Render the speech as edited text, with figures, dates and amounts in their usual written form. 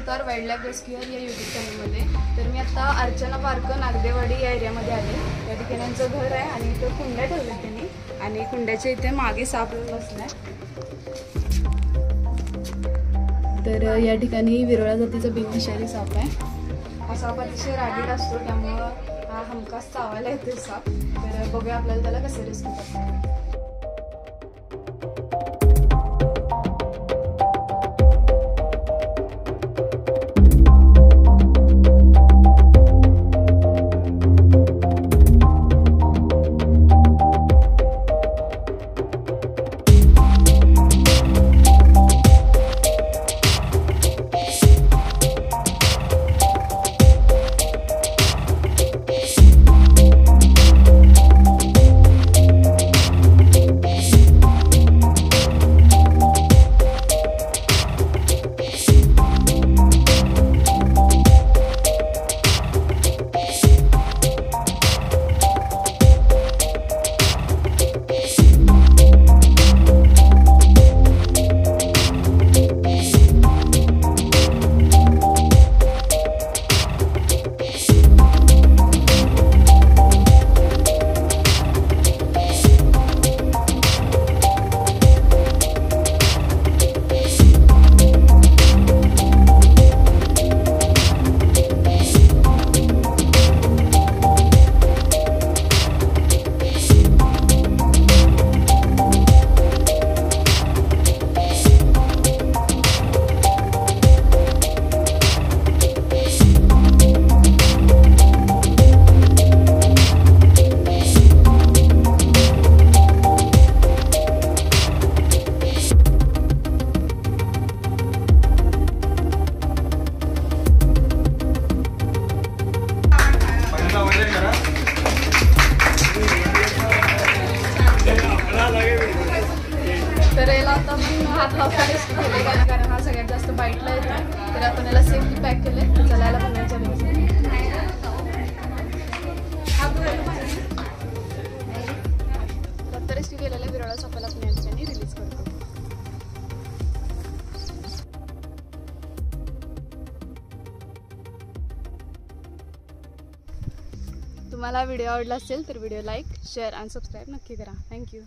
Sutar wild life rescuer या YouTube चॅनलमध्ये. तर मी आता अर्चना पार्क नागदेवाडी या एरियामध्ये आले. या ठिकाणी यांचं घर आहे आणि इथं कुंड्या ठेवल्या त्यांनी आणि कुंड्याच्या इथे मागे साप बसलाय. तर या ठिकाणी विरळा जातीचा बिनविषारी साप आहे. हा साप अतिशय रागीट असतो, त्यामुळं हा हमखास चावायला येतो साप. तर बघूया आपल्याला त्याला कसं रेस्क्यू करतात. तर याला आता मी हात लावताच केले कारण हा सगळ्यात जास्त बाईटला येतो. तर आपण याला सेफली पॅक केले. चलायला बनवायच्या आता रेस्क्यू केलेल्या विरळा सापाला आपण या ठिकाणी रिलीज करतो. तुम्हाला व्हिडिओ आवडला असेल तर व्हिडिओ लाईक, शेअर आणि सबस्क्राईब नक्की करा. थँक्यू.